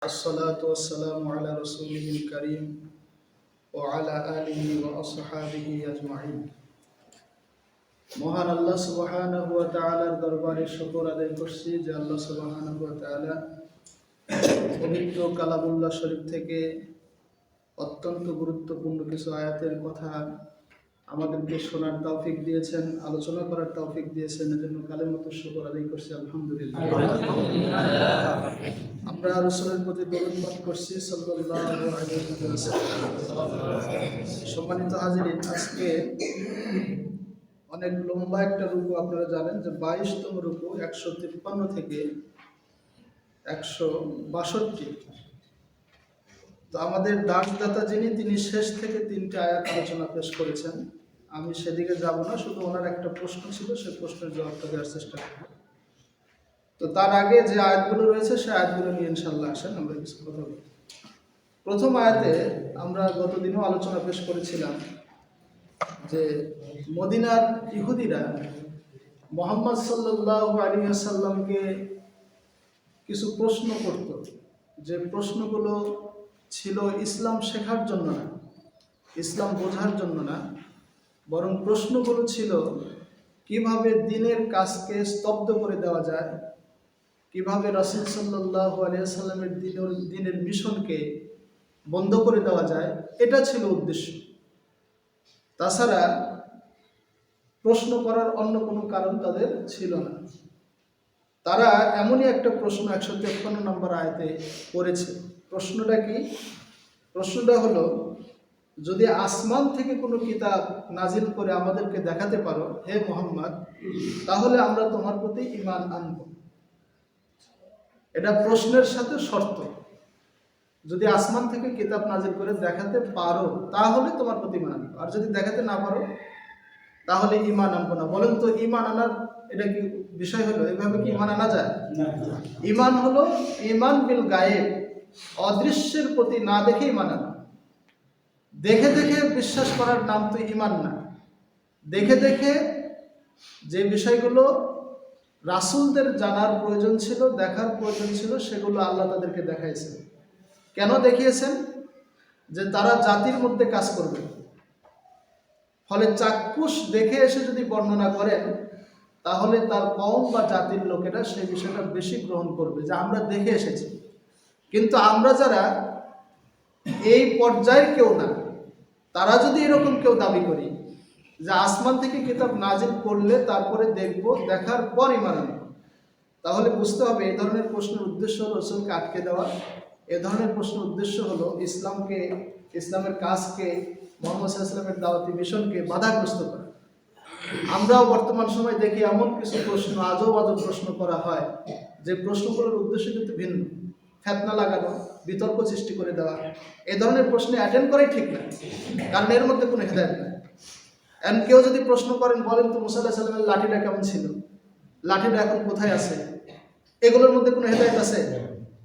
الصلاة والسلام على رسوله الكريم وعلى آله وأصحابه أجمعين। মহান আল্লাহ সুবহানাহু ওয়া তাআলার দরবারে শুকর আদায় করছি যে আল্লাহ সুবহানাহু ওয়া তাআলা পবিত্র কালামুল্লাহ শরীফ থেকে অত্যন্ত গুরুত্বপূর্ণ কিছু আয়াতের কথা আমাদেরকে শোনার তৌফিক দিয়েছেন, আলোচনা করার তৌফিক দিয়েছেন। এজন্য কালেমত শুকর আদায় করছি, আলহামদুলিল্লাহ। আমরা রাসূলের প্রতি দরুদ পাঠ করছি সাল্লাল্লাহু আলাইহি ওয়াসাল্লাম। সম্মানিত হাজিরিন, আজকে অনেক লম্বা একটা রুকু, আপনারা জানেন যে 22তম রুকু 153 থেকে 162। তো আমাদের দাসদাতা যিনি, তিনি শেষ থেকে 3টি আয়াত আলোচনা পেশ করেছেন। আমি সেদিকে যাব না, শুধু ওনার একটা প্রশ্ন ছিল, সেই প্রশ্নের জবাবটা দেওয়ার চেষ্টা করব। তো তার আগে যে আয়াতগুলো রয়েছে সেই আয়াতগুলো নিয়ে ইনশাআল্লাহ আসেন আমরা কিছু কথা বলি। প্রথম আয়াতে আমরা গতদিনও আলোচনা পেশ করেছিলাম যে মদিনার ইহুদিরা মুহাম্মদ সাল্লাল্লাহু আলাইহি ওয়াসাল্লামকে কিছু প্রশ্ন করত, যে প্রশ্নগুলো ছিল ইসলাম শেখার জন্য না, ইসলাম বোঝার জন্য না, বরং প্রশ্নগুলো ছিল কিভাবে দ্বীনের কাজকে স্তব্ধ করে দেওয়া যায়, কিভাবে রাসূল সাল্লাল্লাহু আলাইহি ওয়াসাল্লামের দ্বীনের মিশনকে বন্ধ করে দেওয়া যায়। এটা ছিল উদ্দেশ্য। তাছাড়া প্রশ্ন করার অন্য কোনো কারণ তাদের ছিল না। তারা এমনই একটা প্রশ্ন 153 নম্বর আয়াতে করেছে। প্রশ্নটা কি? প্রশ্নটা হলো, যদি আসমান থেকে কোনো কিতাব নাজিল করে আমাদেরকে দেখাতে পারো হে মুহাম্মদ, তাহলে আমরা তোমার প্রতি ঈমান আনব। এটা প্রশ্নের সাথে শর্ত। যদি আসমান থেকে কিতাব নাজিল করে দেখাতে পারো তাহলে তোমার প্রতি ঈমান আনব, আর যদি দেখাতে না পারো তাহলে ঈমান আনবো না। বলেন তো, ঈমান আনার এটা কি বিষয় হলো? এভাবে কি ঈমান আনা যায়? ঈমান হলো ঈমান বিল গায়েব, অদৃশ্যের প্রতি না দেখে ঈমান আনা। দেখে দেখে বিশ্বাস করার নাম তো ঈমান না। দেখে দেখে যে বিষয়গুলো রাসূলদের জানার প্রয়োজন ছিল, দেখার প্রয়োজন ছিল, সেগুলো আল্লাহ তাদেরকে দেখাইছেন। কেন দেখিয়েছেন? যে তারা জাতির মধ্যে কাজ করবে। ফলে চাক্ষুষ দেখে এসে যদি বর্ণনা করেন, তাহলে তার কওম বা জাতির লোকেরা সেই বিষয়টা বেশি গ্রহণ করবে, যে আমরা দেখে এসেছি। কিন্তু আমরা যারা এই পর্যায়ের কেউ না, তারা যদি এরকম কেউ দাবি করি যে আসমান থেকে কিতাব নাজিল করলে তারপরে দেখব, দেখার পর ঈমান আনব, তাহলে বুঝতে হবে এই ধরনের প্রশ্নের উদ্দেশ্য হলো রাসূলকে আটকে দেওয়া। এ ধরনের প্রশ্নের উদ্দেশ্য হলো ইসলামকে, ইসলামের কাজকে, মুহাম্মদ সাল্লাল্লাহু আলাইহি ওয়াসাল্লামের দাওয়াতি মিশনকে বাধাগ্রস্ত করা। আমরাও বর্তমান সময় দেখি এমন কিছু প্রশ্ন, আজব আজব প্রশ্ন করা হয়, যে প্রশ্নগুলোর উদ্দেশ্য কিন্তু ভিন্ন। ফিতনা লাগানো, বিতর্ক সৃষ্টি করে দেওয়া, এই ধরনের প্রশ্নে অ্যাটেন্ড করাই ঠিক না, কারণ এর মধ্যে কোনো হেদায়েত নেই। এখন কেউ যদি প্রশ্ন করেন, বলেন তো মুসা আলাইহিস সালামের লাঠিটা কেমন ছিল, লাঠিটা এখন কোথায় আছে, এগুলোর মধ্যে কোনো হেদায়েত আছে?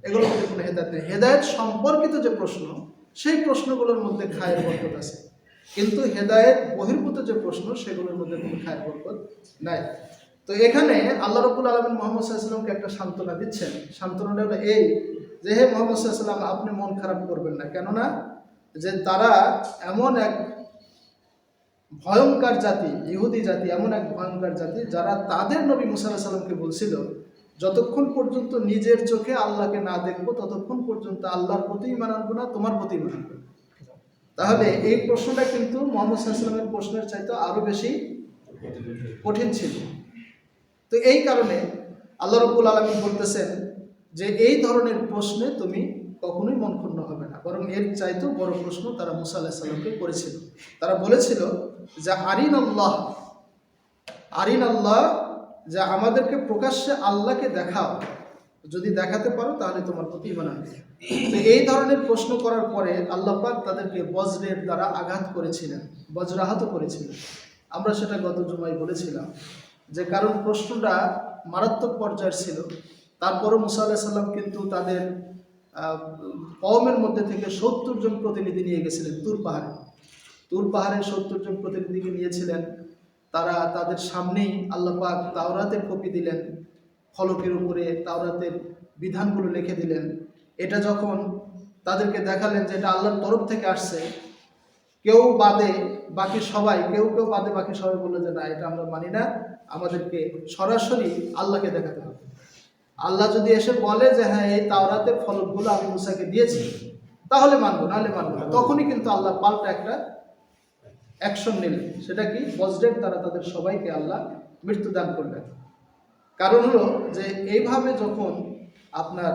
এগুলোর মধ্যে কোনো হেদায়েত নেই। হেদায়েত সম্পর্কিত যে প্রশ্ন, সেই প্রশ্নগুলোর মধ্যে খায়ের বরকত আছে, কিন্তু হেদায়েত বহির্ভূত যে প্রশ্ন, সেগুলোর মধ্যে কোনো খায়ের বরকত নাই। তো এখানে আল্লাহ রাব্বুল আলামিন মুহাম্মদ সাল্লাল্লাহু আলাইহি ওয়াসাল্লামকে একটা সান্ত্বনা দিচ্ছেন। সান্ত্বনাটা হলো এই, যে হে মুহাম্মদ সাল্লাল্লাহু আলাইহি ওয়াসাল্লাম, আপনি মন খারাপ করবেন না। কেননা যে তারা এমন এক ভয়ঙ্কর জাতি, ইহুদি জাতি এমন এক ভয়ঙ্কর জাতি, যারা তাদের নবী মুসা আলাইহিস সালামকে বলছিল, যতক্ষণ পর্যন্ত নিজের চোখে আল্লাহকে না দেখবো ততক্ষণ পর্যন্ত আল্লাহর প্রতি ঈমান আনবো না, তোমার প্রতি ঈমান আনবো। তাহলে এই প্রশ্নটা কিন্তু মুহাম্মদ সাল্লাল্লাহু আলাইহি ওয়াসাল্লামের প্রশ্নের চাইতে আরো বেশি কঠিন ছিল। তো এই কারণে আল্লাহ রাব্বুল আলামিন বলতেছেন যে এই ধরনের প্রশ্নে তুমি কখনোই মন ক্ষুণ্ণ হবে না, বরং এর চাইতেও বড় প্রশ্ন তারা মুসা আলাইহিস সালামকে করেছিল। তারা বলেছিল যে আরিন আল্লাহ, যে আমাদেরকে প্রকাশ্যে আল্লাহকে দেখাও, যদি দেখাতে পারো তাহলে তোমার প্রতি ঈমান আনবে। তো এই ধরনের প্রশ্ন করার পরে আল্লাহ পাক তাদেরকে বজ্রের দ্বারা আঘাত করেছিলেন, বজ্রাহত করেছিলেন। আমরা সেটা গত জুমায় বলেছিলাম, যে কারণ প্রশ্নটা মারাত্মক পর্যায়ের ছিল। তারপরও মুসা আলাইহিস সালাম কিন্তু তাদের কওমের মধ্যে থেকে 70 জন প্রতিনিধি নিয়ে গেছিলেন তুর পাহাড়ে 70 জন প্রতিনিধিকে নিয়েছিলেন। তারা তাদের সামনেই আল্লাহ পাক তাওরাতের কপি দিলেন, ফলকের উপরে তাওরাতের বিধানগুলো লিখে দিলেন। এটা যখন তাদেরকে দেখালেন যে এটা আল্লাহর তরফ থেকে আসছে, কেউ বাদে বাকি সবাই, কেউ বাদে বাকি সবাই বললো যে না, এটা আমরা মানি না, আমাদেরকে সরাসরি আল্লাহকে দেখাতে হবে। আল্লাহ যদি এসে বলে যে হ্যাঁ এই তাওরাতের ফলকগুলো আমি মুসাকে দিয়েছি, তাহলে মানবো, নাহলে মানবো না। তখনই কিন্তু আল্লাহ পাল্টা একটা অ্যাকশন নিলেন। সেটা কি? বজ্রের দ্বারা তাদের সবাইকে আল্লাহ মৃত্যু দান করলেন। কারণ হলো যে এইভাবে যখন আপনার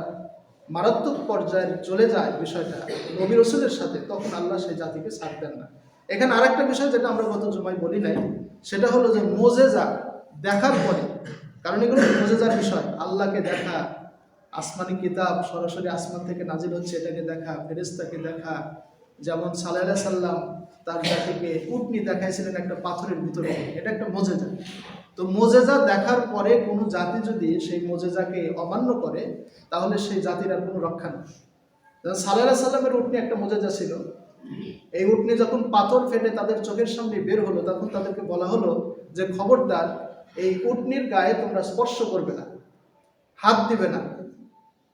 মারাত্মক পর্যায়ে চলে যায় বিষয়টা নবী রাসূলের সাথে, তখন আল্লাহ সেই জাতিকে ছাড় দেন না। এখানে আরেকটা বিষয় যেটা আমরা গত জুমায় বলি নাই, সেটা হলো যে মুজিজা দেখার পরে, কারণ এগুলো মুজিজার বিষয়, আল্লাহকে দেখা, আসমানি কিতাব সরাসরি আসমান থেকে নাজিল হচ্ছে এটাকে দেখা, ফেরেশতাকে দেখা। যেমন সাল্লাল্লাহু আলাইহি সাল্লাম তার জাতিকে উটনি দেখাইছিলেন একটা পাথরের ভিতরে, এটা একটা মুজিজা। তো মুজিজা দেখার পরে কোনো জাতি যদি সেই মুজিজাকে অমান্য করে, তাহলে সেই জাতির আর কোনো রক্ষা নেই। সাল্লাল্লাহু আলাইহি সাল্লামের উটনি একটা মুজিজা ছিল। এই উটনি যখন পাথর ফেটে তাদের চোখের সামনে বের হলো, তখন তাদেরকে বলা হলো যে খবরদার এই উটনির গায়ে তোমরা স্পর্শ করবে না, হাত দিবে না,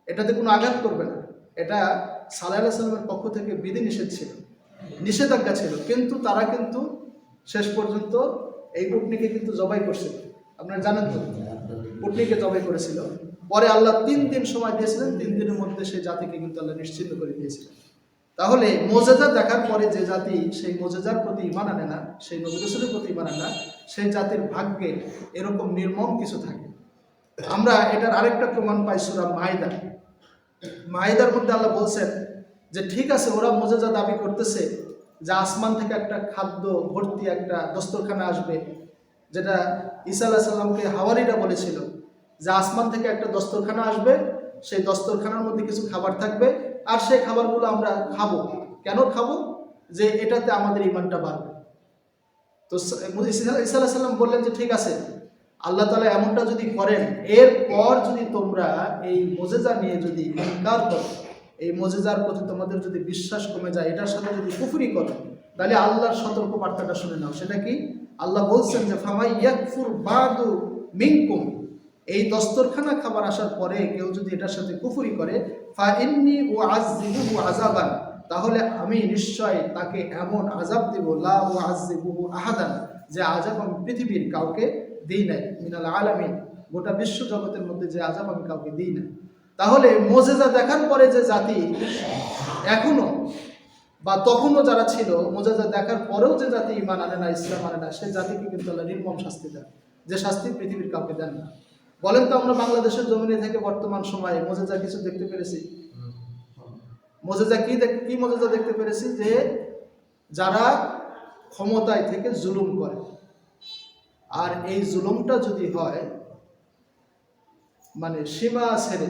এটাতে কোনো আঘাত করবে না। এটা সাল্লাল্লাহু আলাইহি সাল্লামের পক্ষ থেকে বিধিনিষেধ ছিল, নিষেধাজ্ঞা ছিল। কিন্তু তারা কিন্তু শেষ পর্যন্ত এই উটনিকে কিন্তু জবাই করছিল। আপনারা জানেন তো, উটনিকে জবাই করেছিল। পরে আল্লাহ 3 দিন সময় দিয়েছিলেন, 3 দিনের মধ্যে সেই জাতিকে কিন্তু আল্লাহ নিশ্চিহ্ন করে দিয়েছিলেন। তাহলে মুজিজা দেখার পরে যে জাতি সেই মুজিজার প্রতি ঈমান আনে না, সেই নবী রাসূলের প্রতি ঈমান আনে না, সেই জাতির ভাগ্যে এরকম নির্মম কিছু থাকে। আমরা এটার আরেকটা প্রমাণ পাই সূরা মাইদা। মাইদার মধ্যে আল্লাহ বলছেন যে ঠিক আছে, ওরা মুজিজা দাবি করতেছে যে আসমান থেকে একটা খাদ্য ভর্তি একটা দস্তরখানা আসবে, যেটা ঈসা আলাইহিস সালামকে হাওয়ারিরা বলেছিল যে আসমান থেকে একটা দস্তরখানা আসবে, সেই দস্তরখানার মধ্যে কিছু খাবার থাকবে, আর সেই খাবারগুলো আমরা খাবো। কেন খাবো? যে এটাতে আমাদের ঈমানটা বাড়বে। তো ঈসা আলাইহিস সালাম বললেন যে ঠিক আছে, আল্লাহ তাআলা এমনটা যদি করেন, এরপর যদি তোমরা এই মুজিজা নিয়ে যদি ইনকার করো, এই মুজিজার প্রতি তোমাদের যদি বিশ্বাস কমে যায়, এটার সাথে যদি কুফরি করো, তাহলে আল্লাহর সতর্ক বার্তাটা শুনে নাও। সেটা কি? আল্লাহ বলছেন যে ফামাই ইয়াকফুর বাদু মিনকুম, এই দস্তরখানা খাবার আসার পরে কেউ যদি এটার সাথে কুফরি করে, ফা ইন্নী উআযযিবুহু আযাবান, তাহলে আমি নিশ্চয় তাকে এমন আযাব দেব, লা উআযযিবুহু আহাদান, যে আযাব আমি পৃথিবীর কাউকে দিই নাই, মিনাল আলামিন, গোটা বিশ্ব জগতের মধ্যে যে আযাব আমি কাউকে দিই না। তাহলে মুজিজা দেখার পরে যে জাতি এখনো বা তখনও যারা ছিল, মুজিজা দেখার পরেও যে জাতি ঈমান আনে না, ইসলাম আনে না, সেই জাতিকে কিন্তু আল্লাহ নির্মম শাস্তি দেন, যে শাস্তি পৃথিবীর কাউকে দেন না। বলেন তো, আমরা বাংলাদেশের জমিনে থেকে বর্তমান সময়ে মুজিজা কিছু দেখতে পেরেছি? মুজিজা কি মুজিজা দেখতে পেরেছি? যে যারা ক্ষমতায় থেকে জুলুম করে, আর এই জুলুমটা যদি হয় মানে সীমা ছেড়ে,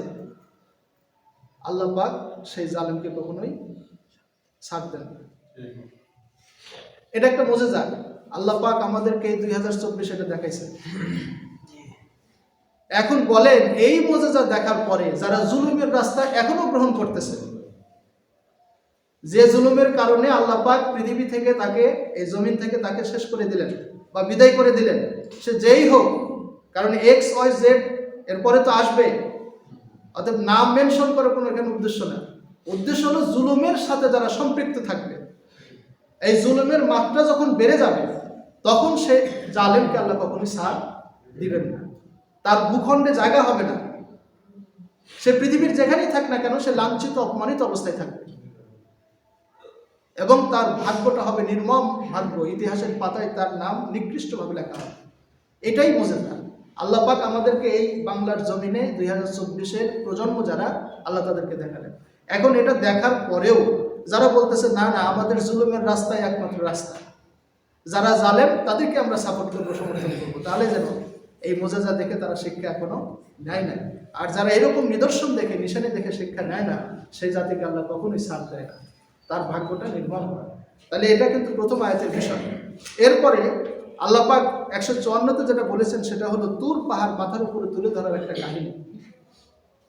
আল্লাহ পাক সেই জালেমকে কখনোই ছাড় দেন না। এটা একটা মুজিজা। আল্লাহ পাক আমাদেরকে এই 2024 এটা দেখাইছে। এখন বলেন, এই মুজিজা দেখার পরে যারা জুলুমের রাস্তা এখনো গ্রহণ করতেছে, যে জুলুমের কারণে আল্লাহ পাক পৃথিবী থেকে তাকে, এই জমিন থেকে তাকে শেষ করে দিলেন বা বিদায় করে দিলেন, সে যেই হোক, কারণ এক্স ওয়াই জেড এরপরে তো আসবে, অতএব নাম মেনশন করে কোনো এখানে উদ্দেশ্য না। উদ্দেশ্য হলো জুলুমের সাথে যারা সম্পৃক্ত থাকবে, এই জুলুমের মাত্রা যখন বেড়ে যাবে, তখন সে জালেমকে আল্লাহ কখনোই ছাড় দিবেন না, তার ভূখণ্ডে জায়গা হবে না। সে পৃথিবীর যেখানেই থাক না কেন, সে লাঞ্ছিত অপমানিত অবস্থায় থাকবে, এবং তার ভাগ্যটা হবে নির্মম ভাগ্য, ইতিহাসের পাতায় তার নাম নিকৃষ্টভাবে লেখা হবে। এটাই মুজিজা। আল্লাহ পাক আমাদেরকে এই বাংলার জমিনে 2024-এর প্রজন্ম যারা, আল্লাহ তাদেরকে দেখালেন। এখন এটা দেখার পরেও যারা বলতেছে না না, আমাদের জুলুমের রাস্তায় একমাত্র রাস্তা, যারা জালেম তাদেরকে আমরা সাপোর্ট করবো, সমর্থন করবো, তাহলে যেন এই মুজিজা দেখে তারা শিক্ষা এখনো নেয় না। আর যারা এরকম নিদর্শন দেখে, নিশানি দেখে শিক্ষা নেয় না, সেই জাতিকে আল্লাহ কখনোই ছাড় দেয় না, তার ভাগ্যটা নির্মম হয়। তাহলে এটা কিন্তু প্রথম আয়াতের বিষয়। এরপরে আল্লাহ পাক 154-তে যেটা বলেছেন, সেটা হলো তুর পাহাড় মাথার উপরে তুলে ধরার একটা কাহিনী।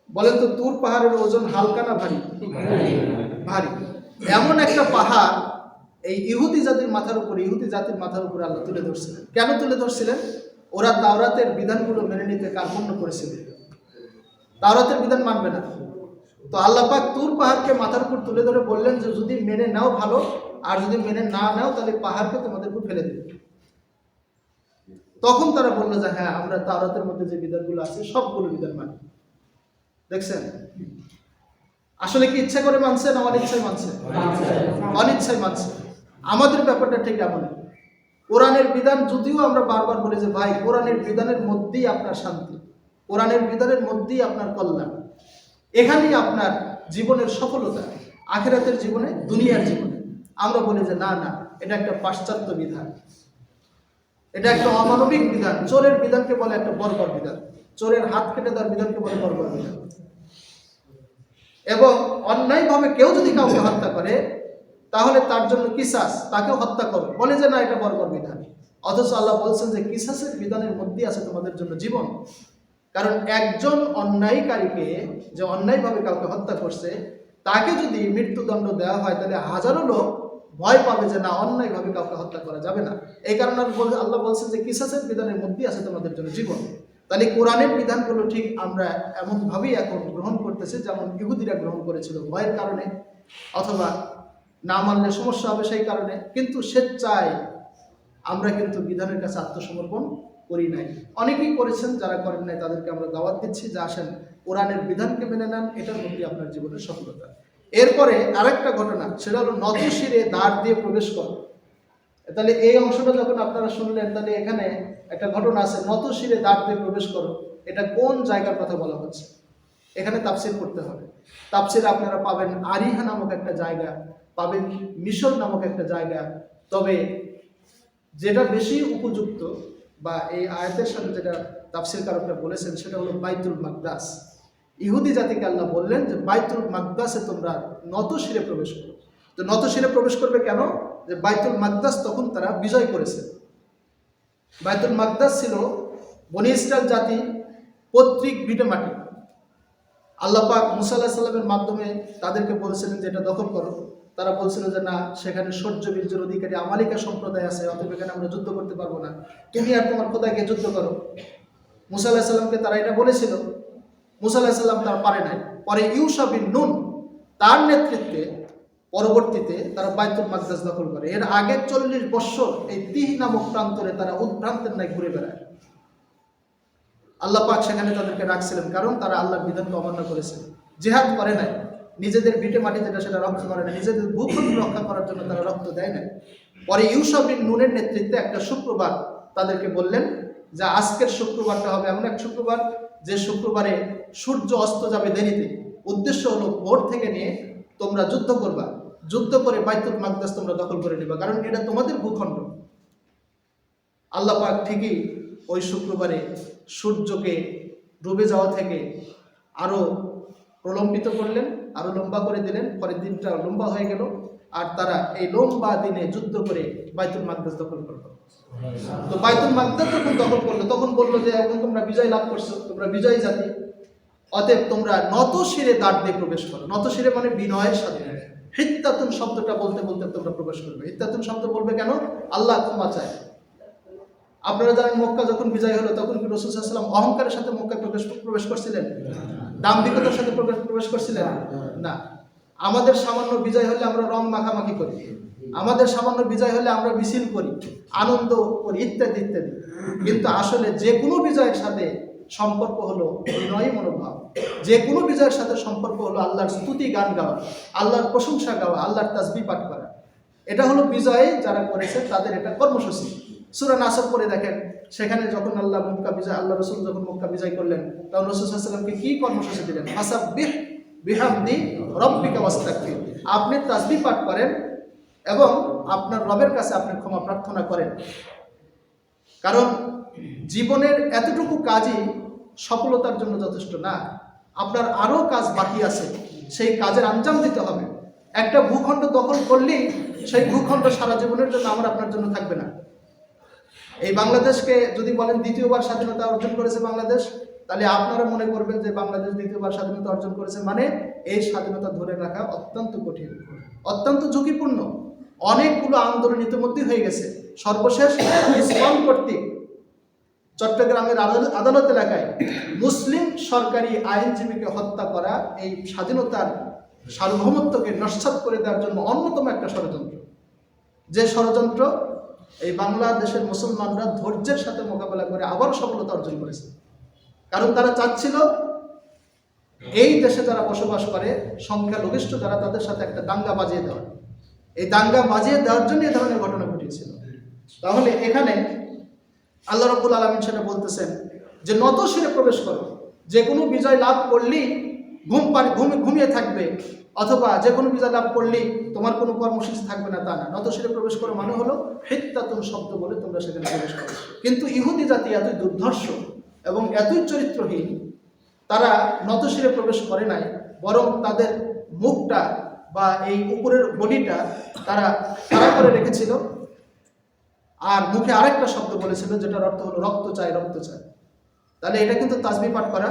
বলেন তো, তুর পাহাড়ের ওজন হালকা না ভারী? ভারী। এমন একটা পাহাড় এই ইহুদি জাতির মাথার উপরে, ইহুদি জাতির মাথার উপরে আল্লাহ তুলে ধরছিলেন। কেন তুলে ধরছিলেন? ওরা তাওরাতের বিধানগুলো মেনে নিতে কার্পণ্য করেছিল, তাওরাতের বিধান মানবে না। তো আল্লাহ পাক তুর পাহাড়কে মাথার উপর তুলে ধরে বললেন যে যদি মেনে নাও ভালো, আর যদি মেনে না নাও তাহলে পাহাড়কে তোমাদের উপর ফেলে দেবে। তখন তারা বললো যে হ্যাঁ, আমরা তাওরাতের মধ্যে যে বিধানগুলো আছে সবগুলো বিধান মানি। দেখছেন আসলে কি ইচ্ছা করে মানছে না অনিচ্ছায় মানছে? অনিচ্ছায় মানছে। আমাদের ব্যাপারটা ঠিক এমন। কোরআনের বিধান যদিও আমরা বারবার বলি যে ভাই কোরআনের বিধানের মধ্যেই আপনার শান্তি, কোরআনের বিধানের মধ্যেই আপনার কল্যাণ, এখানেই আপনার জীবনের সফলতা, আখিরাতের জীবনে, দুনিয়ার জীবনে। আমরা বলি যে না না, এটা একটা পাশ্চাত্য বিধান, এটা একটা অমানবিক বিধান। চোরের বিধানকে বলে একটা বর্বর বিধান, চোরের হাত কেটে দেওয়ার বিধানকে বলে বর্বর বিধান। এবং অন্যায়ভাবে কেউ যদি কাউকে হত্যা করে তাহলে তার জন্য কিসাস, তাকেও হত্যা করো, বলে যে না এটা বর্বর বিধান। অথচ আল্লাহ বলছেন যে কিসাসের বিধানের মধ্যেই আছে তোমাদের জন্য জীবন। কারণ একজন অন্যায়কারীকে, যে অন্যায়ভাবে কাউকে হত্যা করছে, তাকে যদি মৃত্যুদণ্ড দেওয়া হয় তাহলে হাজারো লোক ভয় পাবে যে না, অন্যায়ভাবে কাউকে হত্যা করা যাবে না। এই কারণে আল্লাহ বলছেন যে কিসাসের বিধানের মধ্যেই আছে তোমাদের জন্য জীবন। তাহলে কোরআনের বিধানগুলো ঠিক আমরা এমনভাবেই এখন গ্রহণ করতেছি যেমন ইহুদিরা গ্রহণ করেছিল, ভয়ের কারণে অথবা না মানলে সমস্যা হবে সেই কারণে। কিন্তু স্বেচ্ছায় আমরা কিন্তু বিধানের কাছে আত্মসমর্পণ করি নাই। অনেকেই করেছেন, যারা করেন নাই তাদেরকে আমরা দাওয়াত দিচ্ছি যে আসেন কোরআনের বিধানকে মেনে নেন, এটার মধ্যে আপনার জীবনের সফলতা। এরপরে আরেকটা ঘটনা, সেটা হলো নতশিরে দ্বার দিয়ে প্রবেশ করা। তাহলে এই অংশটা যখন আপনারা শুনলেন, তাহলে এখানে একটা ঘটনা আছে, নতশিরে দ্বার দিয়ে প্রবেশ করো। এটা কোন জায়গার কথা বলা হচ্ছে? এখানে তাফসির করতে হবে। তাফসিরে আপনারা পাবেন আরিহা নামক একটা জায়গা, পাবেন মিশর নামক একটা জায়গা। তবে যেটা বেশি উপযুক্ত বা এই আয়াতের সাথে যেটা তাফসির কারকরা বলেছেন সেটা হলো বাইতুল মাকদাস। ইহুদি জাতিকে আল্লাহ বললেন যে বাইতুল মাকদাসে তোমরা নতশিরে প্রবেশ করো। তো নতশিরে প্রবেশ করবে কেন? যে বাইতুল মাকদাস তখন তারা বিজয় করেছে। বাইতুল মাকদাস ছিল বনী ইসরাইল জাতি পৈতৃক ভিটে মাটি। আল্লাহ পাক মুসা আলাইহিস সালামের মাধ্যমে তাদেরকে বলেছিলেন যে এটা দখল করো। তারা বলছিল যে না, সেখানে শৌর্য বীর্যের অধিকারী আমালিকা সম্প্রদায় আছে, অতএব এখানে আমরা যুদ্ধ করতে পারবো না, তুমি আর তোমার খোদাকে যুদ্ধ করো। মুসা আলাইহিস সালামকে তারা এটা বলেছিল। মুসা আলাইহিস সালাম তার পারে নাই। পরে ইউশা বিন নুন তার নেতৃত্বে পরবর্তীতে তারা বাইতুল মাকদাস দখল করে। এর আগে 40 বছর এই তিহি নামক প্রান্তরে তারা উদ্ভ্রান্তের ন্যায় ঘুরে বেড়ায়। আল্লাহ পাক সেখানে তাদেরকে রাখছিলেন, কারণ তারা আল্লাহর বিধানকে অমান্য করেছে, জিহাদ করে নাই, নিজেদের ভিটে মাটি যেটা সেটা রক্ষা করে না, নিজেদের ভূখণ্ড রক্ষা করার জন্য তারা রক্ত দেয় না। পরে ইউসা বিন নুনের নেতৃত্বে একটা শুক্রবার তাদেরকে বললেন যে আজকের শুক্রবারটা হবে এমন এক শুক্রবার যে শুক্রবারে সূর্য অস্ত যাবে দেরিতে। উদ্দেশ্য হলো ভোর থেকে নিয়ে তোমরা যুদ্ধ করবা, যুদ্ধ করে বাইতুল মাকদাস তোমরা দখল করে নিবা, কারণ এটা তোমাদের ভূখণ্ড। আল্লাহ পাক ঠিকই ওই শুক্রবারে সূর্যকে ডুবে যাওয়া থেকে আরো প্রলম্বিত করলেন, আরো লম্বা করে দিলেন। পরে দিনটা লম্বা হয়ে গেল, আর তারা এই লম্বা দিনে যুদ্ধ করে বাইতুল মাকদাস দখল করলো। তো বাইতুল মাকদাস যখন দখল করলো তখন বললো যে এখন তোমরা বিজয় লাভ করছো, তোমরা বিজয়ী জাতি, অতএব তোমরা নতশিরে দ্বার দিয়ে প্রবেশ করো। নতশিরে মানে বিনয়ের সাথে। হিত্তাতুন শব্দটা বলতে বলতে তোমরা প্রবেশ করবে। হিত্তাতুন শব্দ বলবে কেন? আল্লাহ ক্ষমা চায়। আপনারা জানেন মক্কা যখন বিজয় হলো তখন কি রাসূল সাল্লাল্লাহু আলাইহি ওয়াসাল্লাম অহংকারের সাথে মক্কায় প্রবেশ করছিলেন? দাম্ভিকতার সাথে প্রবেশ করছিলেন না। আমাদের সামান্য বিজয় হলে আমরা রং মাখামাখি করি, আমাদের সামান্য বিজয় হলে আমরা মিছিল করি, আনন্দ করি, ইত্যাদি ইত্যাদি। কিন্তু আসলে যে কোনো বিজয়ের সাথে সম্পর্ক হলো বিনয়ী মনোভাব। যে কোনো বিজয়ের সাথে সম্পর্ক হলো আল্লাহর স্তুতি গান গাওয়া, আল্লাহর প্রশংসা গাওয়া, আল্লাহর তাসবিহ পাঠ করা। এটা হলো বিজয়ে যারা করেছে তাদের এটা কর্মসূচি। সূরা নাসর পড়ে দেখেন, সেখানে যখন আল্লাহ রাসূল যখন মক্কা বিজয় করলেন তখন রাসূল সাল্লাল্লাহু আলাইহি ওয়াসাল্লামকে কি কর্মসূচি দিলেন? ফাসাব্বিহ বিহামদি রাব্বিকা ওয়াস্তাগফির। আপনি তাসবিহ পাঠ করেন এবং আপনার রবের কাছে আপনি ক্ষমা প্রার্থনা করেন। কারণ জীবনের এতটুকু কাজই সফলতার জন্য যথেষ্ট না, আপনার আরও কাজ বাকি আছে, সেই কাজের আঞ্জাম দিতে হবে। একটা ভূখণ্ড দখল করলেই সেই ভূখণ্ড সারা জীবনের জন্য আমার আপনার জন্য থাকবে না। এই বাংলাদেশকে যদি বলেন দ্বিতীয়বার স্বাধীনতা অর্জন করেছে বাংলাদেশ, তাহলে আপনারা মনে করবেন যে বাংলাদেশ দ্বিতীয়বার স্বাধীনতা অর্জন করেছে মানে এই স্বাধীনতা ধরে রাখা অত্যন্ত কঠিন, অত্যন্ত ঝুঁকিপূর্ণ। অনেকগুলো আন্দোলন ইতিমধ্যে হয়ে গেছে। সর্বশেষ ইসলাম কর্তৃক চট্টগ্রামের আদালত এলাকায় মুসলিম সরকারি আইনজীবীকে হত্যা করা এই স্বাধীনতার সার্বভৌমত্বকে নস্যাৎ করে দেওয়ার জন্য অন্যতম একটা ষড়যন্ত্র। যে ষড়যন্ত্র এই বাংলাদেশের মুসলমানরা ধৈর্যের সাথে মোকাবেলা করে আবার সফলতা অর্জন করেছে। কারণ তারা চাচ্ছিল এই দেশে যারা বসবাস করে সংখ্যালঘিষ্ঠ যারা, তাদের সাথে একটা দাঙ্গা বাজিয়ে দেওয়া। এই দাঙ্গা বাজিয়ে দেওয়ার জন্য এই ধরনের ঘটনা ঘটিয়েছিল। তাহলে এখানে আল্লাহ রাব্বুল আলামিন সেটা বলতেছেন যে নতশিরে প্রবেশ করো। যে কোনো বিজয় লাভ করলেই ঘুমিয়ে থাকবে, অথবা যে কোনো বিজয় লাভ করলেই তোমার কোনো কর্মসূচি থাকবে না, তা না। নতশিরে প্রবেশ করো মানে হলো হিত্তাতুন শব্দ বলে তোমরা সেখানে প্রবেশ করো। কিন্তু ইহুদি জাতি এতই দুর্ধর্ষ এবং এতই চরিত্রহীন, তারা নতশিরে প্রবেশ করে নাই, বরং তাদের মুখটা বা এই উপরের বডিটা তারা খাড়া করে রেখেছিল, আর মুখে আরেকটা শব্দ বলেছিল যেটার অর্থ হলো রক্ত চাই, রক্ত চাই। তাহলে এটা কিন্তু তাসবিহ পাঠ করা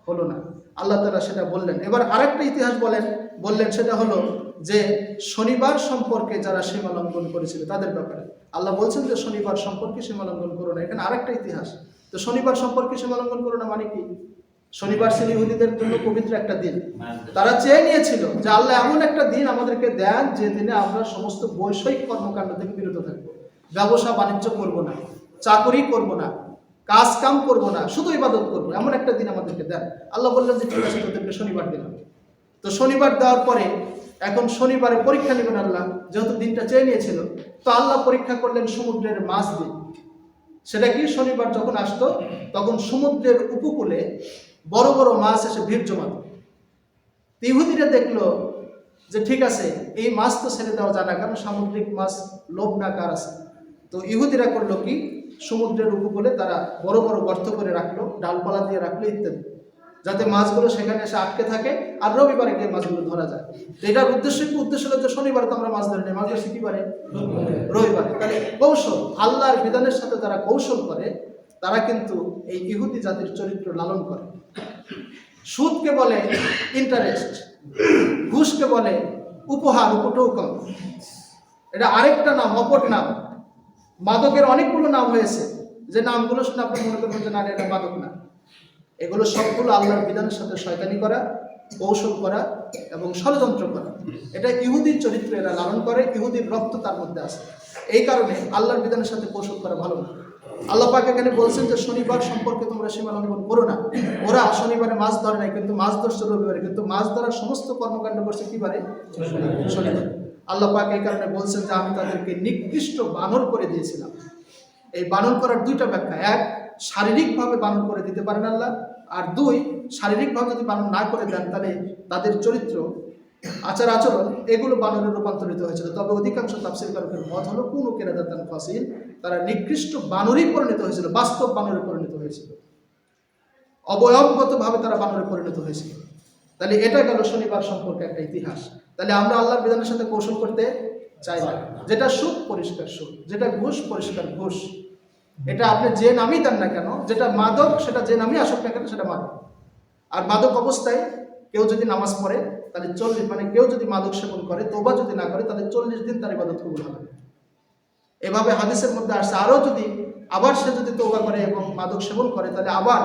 হলো না, আল্লাহ তাআলা সেটা বললেন। এবার আরেকটা ইতিহাস বললেন, সেটা হলো যে শনিবার সম্পর্কে যারা সীমা লঙ্ঘন করেছিল তাদের ব্যাপারে আল্লাহ বলছেন যে শনিবার সম্পর্কে সীমা লঙ্ঘন করো না। এখানে আরেকটা ইতিহাস। তো শনিবার সম্পর্কে সীমা লঙ্ঘন করো না মানে কি? শনিবার ছিল ইহুদিদের জন্য পবিত্র একটা দিন। তারা চেয়ে নিয়েছিল যে আল্লাহ এমন একটা দিন আমাদেরকে দেন যে দিনে আমরা সমস্ত বৈষয়িক কর্মকাণ্ড থেকে বিরত থাকবো, ব্যবসা বাণিজ্য করবো না, চাকরি করবো না, কাজ কাম করবো না, শুধু ইবাদত করবো, এমন একটা দিন আমাদেরকে দেন। আল্লাহ বললেন যে ঠিক আছে, তোদেরকে শনিবার দিলাম। তো শনিবার দেওয়ার পরে এখন শনিবারে পরীক্ষা নেবেন আল্লাহ, যেহেতু দিনটা চেয়ে নিয়েছিল। তো আল্লাহ পরীক্ষা করলেন সমুদ্রের মাছ দিয়ে। সেটা কি? শনিবার যখন আসতো তখন সমুদ্রের উপকূলে বড় বড় মাছ এসে ভিড় জমাত। ইহুদিরা দেখলো যে ঠিক আছে, এই মাছ তো ছেড়ে দেওয়া যায় না, কারণ সামুদ্রিক মাছ লোভ না কার আছে। তো ইহুদিরা করলো কি, সমুদ্রের উপকূলে তারা বড় বড় গর্ত করে রাখলো, ডালপালা দিয়ে রাখলো ইত্যাদি, যাতে মাছগুলো সেখানে এসে আটকে থাকে আর রবিবারে গিয়ে মাছগুলো ধরা যায়। তো এটার উদ্দেশ্য হলো যে শনিবার তো আমরা মাছ ধরি না, মাছ ধরছি কি পারে? রবিবারে। তাহলে কৌশল, আল্লাহর বিধানের সাথে তারা কৌশল করে, তারা কিন্তু এই ইহুদি জাতির চরিত্র লালন করে। সুদকে বলে ইন্টারেস্ট, ঘুষকে বলে উপহার, উপটৌকন। এটা আরেকটা নাম, অপর নাম। মাদকের অনেকগুলো নাম হয়েছে, যে নামগুলো শুনে আপনি মনে করবেন যে না, এটা মাদক না। এগুলো সবগুলো আল্লাহর বিধানের সাথে শয়তানি করা, কৌশল করা এবং ষড়যন্ত্র করা। এটা ইহুদির চরিত্র এরা লালন করে, ইহুদির রক্ত তার মধ্যে আছে। এই কারণে আল্লাহর বিধানের সাথে কৌশল করা ভালো না। আল্লাহ পাক এখানে বলছেন যে শনিবার সম্পর্কে তোমরা সীমা লঙ্ঘন করো না। ওরা শনিবারে মাছ ধরে নাই, কিন্তু মাছ ধরছে রবিবারে, কিন্তু মাছ ধরার সমস্ত কর্মকাণ্ড করছে কি বারে? শনিবার। আল্লাহ পাক এই কারণে বলছেন যে আমি তাদেরকে নিকৃষ্ট বানর করে দিয়েছিলাম। এই বানর করার দুইটা ব্যাখ্যা। এক, শারীরিকভাবে বানর করে দিতে পারেন আল্লাহ, আর দুই, শারীরিকভাবে যদি বানর না করে দেন তাহলে তাদের চরিত্র, আচার আচরণ এগুলো বানরে রূপান্তরিত হয়েছিল। তবে অধিকাংশ তাফসীরকারকের মত হলো কুনু কিরাদাতান ফাসিল, তারা নিকৃষ্ট বানরই পরিণত হয়েছিল, বাস্তব বানরে পরিণত হয়েছিল, অবয়বগতভাবে তারা বানরে পরিণত হয়েছিল। তাহলে এটা গেল শনিবার সম্পর্কে একটা ইতিহাস। তাহলে আমরা আল্লাহর বিধানের সাথে কৌশল করতে চাই না। যেটা সুদ পরিষ্কার সুদ, যেটা ঘুষ পরিষ্কার ঘুষ। এটা আপনি যে নামই দেন না কেন, যেটা মাদক সেটা যে নামই আসুক না কেন সেটা মাদক। আর মাদক অবস্থায় কেউ যদি নামাজ পড়ে তাহলে 40, মানে কেউ যদি মাদক সেবন করে, তওবা যদি না করে, তাহলে 40 দিন তার ইবাদত কবুল হবে না। এভাবে হাদিসের মধ্যে আসছে। আরও যদি আবার সে যদি তওবা করে এবং মাদক সেবন করে, তাহলে আবার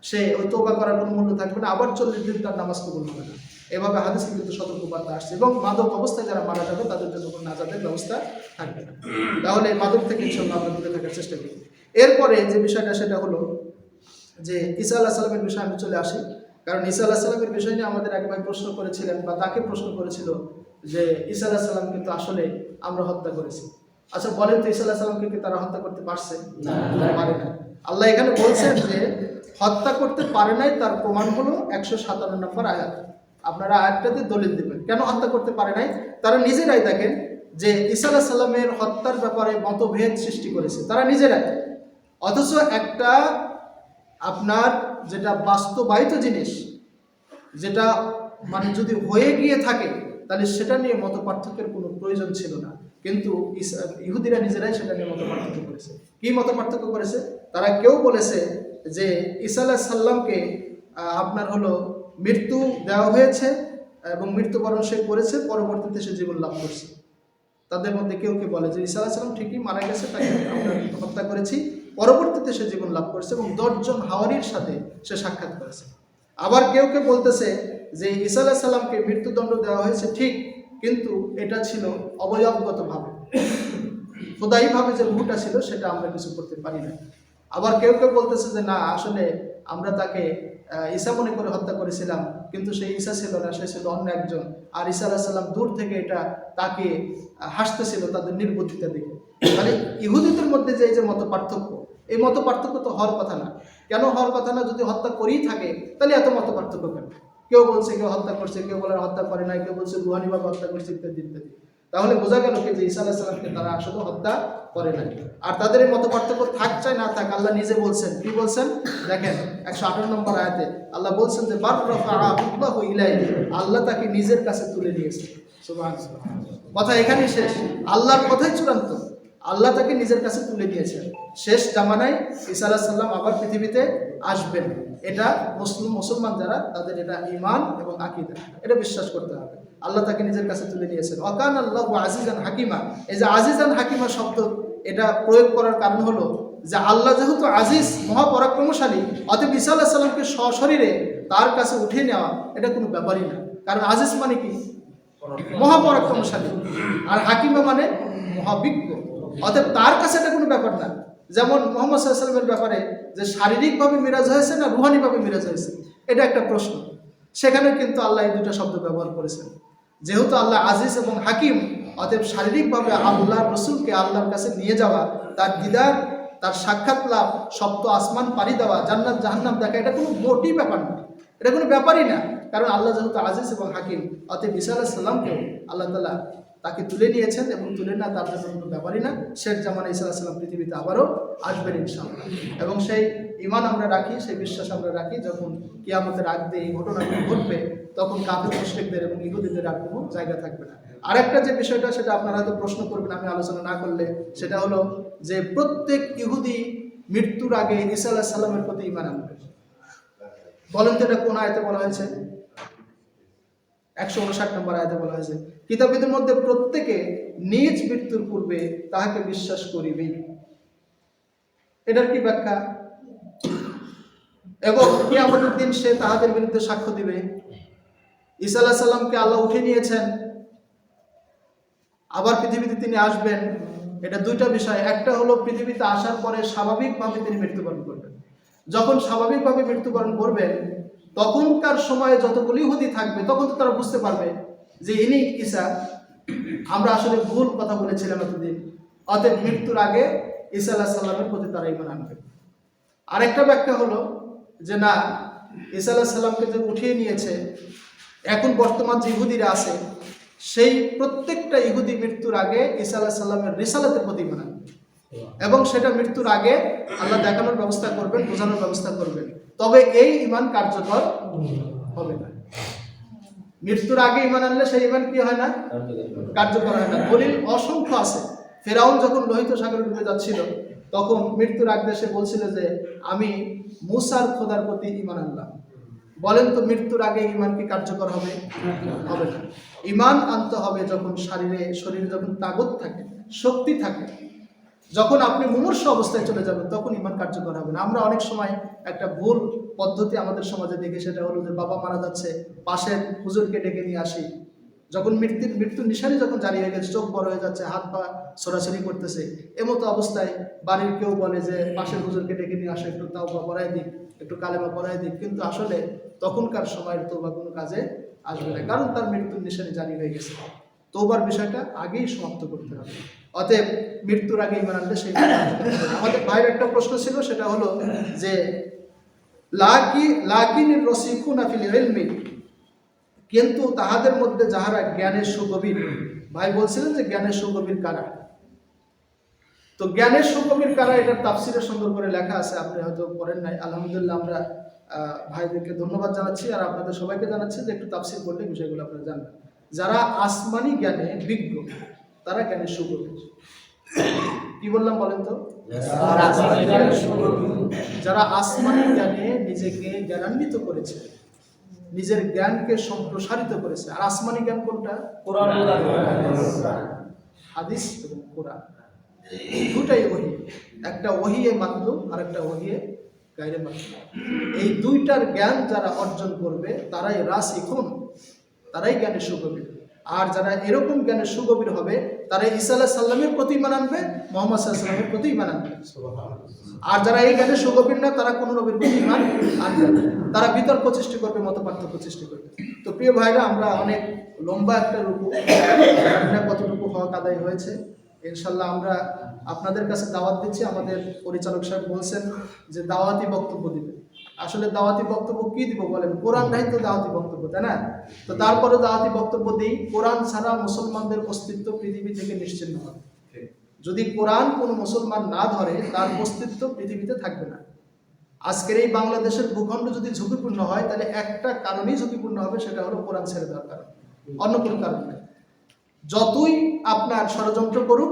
সে ওই তওবা করার কোনো মূল্য থাকবে না, আবার 40 দিন তার নামাজ কবুল হবে না। এভাবে হাদিসে কিন্তু সতর্কবার্তা আসছে। এবং মাদক অবস্থায় যারা মারা যাবে তাদের জন্য কোনো নাজাতের ব্যবস্থা থাকবে না। তাহলে মাদক থেকে ইনশাআল্লাহ আমরা দূরে থাকার চেষ্টা করি। এরপরে যে বিষয়টা সেটা হলো যে ঈসা আলাইহিস সালামের বিষয়ে আমি চলে আসি। কারণ ঈসা আলাইহিস সালামের বিষয় নিয়ে আমাদের এক ভাই প্রশ্ন করেছিলেন, বা তাকে প্রশ্ন করেছিল যে ঈসা আলাইহিস সালাম কিন্তু আসলে আমরা হত্যা করেছি। আচ্ছা বলেন তো, ঈসা আলাইহিস সালামকে কি তারা হত্যা করতে পারছে? না, পারে না। আল্লাহ এখানে বলছেন যে হত্যা করতে পারে নাই, তার প্রমাণ হলো 157 নম্বর আয়াত। আপনারা আয়াতটাতে দলিল দিবেন কেন হত্যা করতে পারে নাই। তারা নিজেরাই দেখেন যে ঈসা আলাইহিস সালামের হত্যার ব্যাপারে মতভেদ সৃষ্টি করেছে তারা নিজেরাই। অথচ একটা আপনার যেটা বাস্তবায়িত জিনিস, যেটা মানে যদি হয়ে গিয়ে থাকে তাহলে সেটা নিয়ে মত পার্থক্যের কোনো প্রয়োজন ছিল না। কিন্তু ইহুদিরা নিজেরাই সেটা নিয়ে মত পার্থক্য করেছে। কি মত পার্থক্য করেছে? তারা কেউ বলেছে যে ঈসা আলাইহিস সালামকে আপনার হলো মৃত্যু দেওয়া হয়েছে এবং মৃত্যুবরণ সে করেছে, পরবর্তীতে সে জীবন লাভ করছে। তাদের মধ্যে কেউ কেউ বলে যে ঈসা আলাইহিস সালাম ঠিকই মারা গেছে, তাকে আমরা হত্যা করেছি, পরবর্তীতে সে জীবন লাভ করেছে এবং 10 জন হাওয়ারির সাথে সে সাক্ষাৎ করেছে। আবার কেউ কেউ বলতেছে যে ঈসা আলাইহিস সালামকে মৃত্যুদণ্ড দেওয়া হয়েছে ঠিক, কিন্তু এটা ছিল অবয়বগতভাবে, খোদাইভাবে যে রূহটা ছিল সেটা আমরা কিছু করতে পারি না। আবার কেউ কেউ বলতেছে যে না, আসলে আমরা তাকে ঈসা মনে করে হত্যা করেছিলাম, কিন্তু সেই ঈসা ছিল না, সে ছিল অন্য একজন। আর ঈসা আলাইহিস সালাম দূর থেকে এটা তাকে হাসতেছিল তাদের নির্বুদ্ধিতা দেখে। মানে ইহুদিদের মধ্যে যে এই যে মত পার্থক্য, এই মত পার্থক্য তো হওয়ার কথা না। কেন হওয়ার কথা না? যদি হত্যা করেই থাকে তাহলে এত মত পার্থক্য কেন? কেউ বলছে কেউ হত্যা করছে, কেউ বলে হত্যা করে নাই, কেউ বলছে রুহানিভাবে হত্যা করছে, ইত্যাদি ইত্যাদি। তাহলে বোঝা গেল কি যে ঈসা আলাইহিস সালামকে তারা আসলে হত্যা করে নাই। আর তাদের এই মত পার্থক্য থাক চাই না থাক, আল্লাহ নিজে বলছেন, কি বলছেন দেখেন 118 নম্বর আয়াতে আল্লাহ বলছেন যে বার রাফাআহু ইলাইহি, আল্লাহ তাকে নিজের কাছে তুলে নিয়েছে। সুবহানাল্লাহ। কথা এখানেই শেষ, আল্লাহর কথাই চূড়ান্ত। আল্লাহ তাকে নিজের কাছে তুলে নিয়েছেন। শেষ জামানায় ঈসা আলাইহিস সালাম আবার পৃথিবীতে আসবেন, এটা মুসলমান যারা তাদের এটা ঈমান এবং আকীদা, এটা বিশ্বাস করতে হবে। আল্লাহ তাকে নিজের কাছে তুলে নিয়েছেন। ওয়াকান আল্লাহু আজিজান হাকিমা, এই যে আজিজান হাকিমা শব্দ এটা প্রয়োগ করার কারণ হলো যে আল্লাহ যেহেতু আজিজ মহাপরাক্রমশালী, অতএব ঈসা আলাইহিস সালামকে সশরীরে তার কাছে উঠিয়ে নেওয়া এটা কোনো ব্যাপারই না। কারণ আজিজ মানে কি? মহাপরাক্রমশালী। আর হাকিমা মানে মহাবিজ্ঞ। অতএব তার কাছে এটা কোনো ব্যাপার না। যেমন মুহাম্মদ সাল্লাল্লাহু আলাইহি ওয়াসাল্লামের ব্যাপারে যে শারীরিকভাবে মিরাজ হয়েছে না রুহানিভাবে মিরাজ হয়েছে, এটা একটা প্রশ্ন। সেখানে কিন্তু আল্লাহ এই দুটো শব্দ ব্যবহার করেছেন। যেহেতু আল্লাহ আজিজ এবং হাকিম, অতএব শারীরিকভাবে আল্লাহর রসুলকে আল্লাহর কাছে নিয়ে যাওয়া, তার দিদার, তার সাক্ষাৎ লাভ, সপ্ত আসমান পাড়ি দেওয়া, জান্নাত জাহান্নাম দেখা, এটা কোনো মোটেই ব্যাপার না, এটা কোনো ব্যাপারই না। কারণ আল্লাহ যেহেতু আজিজ এবং হাকিম, অতএব ঈসা আলাইহিস সালামকেও আল্লাহ তাআলা তাকে তুলে নিয়েছেন এবং তুলে না তার জন্য কোনো ব্যাপারই না। শেষ জামানে ঈসা আলাইহিস সালাম পৃথিবীতে আবারও আসবেন ইনশাআল্লাহ। এবং সেই ঈমান আমরা রাখি, সেই বিশ্বাস আমরা রাখি, যখন কিয়ামতের আগ দিয়ে এই ঘটনাগুলো ঘটবে তখন কাফির মুশরিকদের এবং ইহুদিদের আর কোনো জায়গা থাকবে না। আরেকটা যে বিষয়টা, সেটা আপনারা হয়তো প্রশ্ন করবেন আমি আলোচনা না করলে, সেটা হলো যে প্রত্যেক ইহুদি মৃত্যুর আগে ঈসা আলাইহিস সালামের প্রতি ঈমান আনবে। বলেন তো এটা কোন আয়াতে বলা হয়েছে? 159 নম্বর আয়াতে বলা হয়েছে, কিতাবীদের মধ্যে প্রত্যেকে নিজ মৃত্যুর পূর্বে তাহাকে বিশ্বাস করিবে। এটার কি ব্যাখ্যা? এবং কিয়ামতের দিন সে তাহাদের বিরুদ্ধে সাক্ষ্য দিবে। ঈসা আলাইহিস সালামকে আল্লাহ উঠিয়ে নিয়েছেন, আবার পৃথিবীতে তিনি আসবেন। এটা দুইটা বিষয়। একটা হলো পৃথিবীতে আসার পরে স্বাভাবিকভাবে তিনি মৃত্যুবরণ করবেন। যখন স্বাভাবিকভাবে মৃত্যুবরণ করবেন তখনকার সময়ে যতগুলি ইহুদি থাকবে তখন তো তারা বুঝতে পারবে যে ইনি ঈসা, আমরা আসলে ভুল কথা বলেছিলাম এতদিন। অতএব মৃত্যুর আগে ঈসা আলাইহিস সালামের প্রতি তারা ঈমান আনবে। আরেকটা ব্যাখ্যা হলো যে না, ঈসা আলাইহিস সালামকে যে উঠিয়ে নিয়েছে, এখন বর্তমান যে ইহুদিরা আছে সেই প্রত্যেকটা ইহুদি মৃত্যুর আগে ঈসা আলাইহিস সালামের রিসালাতের প্রতি ঈমান আনবে এবং সেটা মৃত্যুর আগে আল্লাহ দেখানোর ব্যবস্থা করবেন, বোঝানোর ব্যবস্থা করবেন। তবে এই ঈমান কার্যকর হবে না। মৃত্যুর আগে ঈমান আনলে সেই ঈমান কি হয় না? কার্যকর হয় না। দলিল অসংখ্য আছে। ফেরাউন যখন লোহিত সাগরে ডুবে যাচ্ছিল তখন মৃত্যুর আগে সে বলছিল যে আমি মুসার খোদার প্রতি ঈমান আনলাম। বলেন তো মৃত্যুর আগে ঈমান কি কার্যকর হবে? হবে না। ঈমান আনতে হবে যখন শরীরে যখন তাগত থাকে, শক্তি থাকে, যখন আপনি মুমূর্ষু অবস্থায় চলে যাবেন তখন ঈমান কার্যকর হবে না। আমরা অনেক সময় একটা ভুল পদ্ধতি আমাদের সমাজে দেখি, সেটা হলো যে বাবা মারা যাচ্ছে, পাশের হুজুরকে ডেকে নিয়ে আসি। যখন মৃত্যুর নিশানি যখন জারি হয়ে গেছে, চোখ বড় হয়ে যাচ্ছে, হাত পা সরাসরি করতেছে, এমতো অবস্থায় বাড়ির কেউ বলে যে পাশের হুজুরকে ডেকে নিয়ে আসে, একটু তাওবা পড়াই দিক, একটু কালেমা পড়াই দিক। কিন্তু আসলে তখনকার সময়ের তওবা কোনো কাজে আসবে না, কারণ তার মৃত্যুর নিশানি জারি হয়ে গেছে। তওবার বিষয়টা আগেই সমাপ্ত করতে হবে। অতএব মৃত্যুর আগে ঈমান আনলে সেই আমাদের ভাইয়ের একটা প্রশ্ন ছিল, সেটা হলো যে লাকিনির রসিকুনা ফিল ইলমি, কিন্তু তাহাদের মধ্যে যাহারা জ্ঞানের সুগভীর। ভাই বলছিলেন যে জ্ঞানের সুগভীর কারা? তো জ্ঞানের সুগভীর কারা, এটার তাফসিরে সুন্দর করে লেখা আছে, আপনি হয়তো পড়েন নাই। আলহামদুলিল্লাহ, আমরা ভাইদেরকে ধন্যবাদ জানাচ্ছি আর আপনাদের সবাইকে জানাচ্ছি যে একটু তাফসির করলে বিষয়গুলো আপনারা জানবেন। যারা আসমানি জ্ঞানে বিজ্ঞ তারা জ্ঞানের সুগভীর। কি বললাম বলেন তো? যারা আসমানি জ্ঞানে নিজেকে জ্ঞানান্বিত করেছে, নিজের জ্ঞানকে সম্প্রসারিত করেছে। আর আসমানি জ্ঞান কোনটা? কোরআন, হাদিস এবং কোরআন। দুটাই ওহী, একটা ওহিয়ে মাতলু আর একটা ওহিয়ে গায়রে মাতলু। এই দুইটার জ্ঞান যারা অর্জন করবে তারাই রাসিখুন, তারাই জ্ঞানের সুগভীর। আর যারা এরকম জ্ঞানের সুগভীর হবে তারা ঈসা আলাইহিস সালামের প্রতি ঈমান আনবে, মুহাম্মদ সাল্লাল্লাহু আলাইহি ওয়াসাল্লামের প্রতি ঈমান আনবে। আর যারা এই জ্ঞানের সুগভীর না তারা কোনো নবীর প্রতি ঈমান আনবে না, তারা বিতর্ক সৃষ্টি করবে, মত পার্থক্য সৃষ্টি করবে। তো প্রিয় ভাইরা, আমরা অনেক লম্বা একটা রুকু, কতটুকু হক আদায় হয়েছে ইনশাল্লাহ আমরা আপনাদের কাছে দাওয়াত দিচ্ছি। আমাদের পরিচালক সাহেব বলছেন যে দাওয়াতি বক্তব্য দিবে। আসলে দাওয়াতি বক্তব্য কি দিব বলেন? কোরআন নাই তো দাওয়াতি বক্তব্য, তাই না? তো তারপরে দাওয়াতি বক্তব্য দিই, কোরআন ছাড়া মুসলমানদের অস্তিত্ব পৃথিবী থেকে নিশ্চিহ্ন হবে। যদি কোরআন কোনো মুসলমান না ধরে তার অস্তিত্ব পৃথিবীতে থাকবে না। আজকের এই বাংলাদেশের ভূখণ্ড যদি ঝুঁকিপূর্ণ হয় তাহলে একটা কারণেই ঝুঁকিপূর্ণ হবে, সেটা হলো কোরআন ছেড়ে দেওয়ার কারণ, অন্য কোনো কারণ নেই। যতই আপনার ষড়যন্ত্র করুক,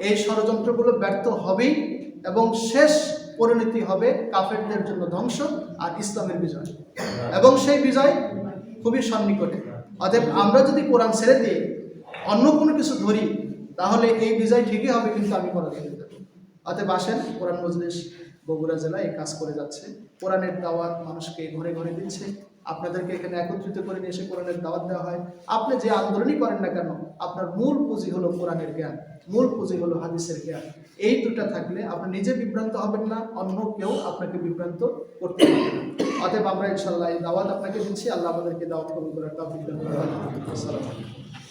এই ষড়যন্ত্রগুলো ব্যর্থ হবেই এবং শেষ পরিণতি হবে কাফেরদের জন্য ধ্বংস আর ইসলামের বিজয়, এবং সেই বিজয় খুবই সন্নিকটে। অতএব আমরা যদি কোরআন ছেড়ে দিয়ে অন্য কোনো কিছু ধরি তাহলে এই বিজয় ঠিকই হবে, কিন্তু আমি পরাজিত হয়ে যাব। অতএব আসেন, কোরআন মজলিস বগুড়া জেলায় এই কাজ করে যাচ্ছে, কোরআনের দাওয়াত মানুষকে ঘরে ঘরে দিচ্ছে। আপনাদেরকে এখানে একত্রিত করে নিয়ে এসে কোরআনের দাওয়াত দেওয়া হয়। আপনি যে আন্দোলনই করেন না কেন, আপনার মূল পুঁজি হলো কোরআনের জ্ঞান, মূল পুঁজি হলো হাদিসের জ্ঞান। এই দুটা থাকলে আপনি নিজে বিভ্রান্ত হবেন না, অন্য কেউ আপনাকে বিভ্রান্ত করতে পারবে না। অতএব আমরা ইনশাআল্লাহ এই দাওয়াত আপনাকে দিচ্ছি। আল্লাহ আমাদেরকে দাওয়াত কবুল করার তৌফিক দান করুন। আসসালামু আলাইকুম।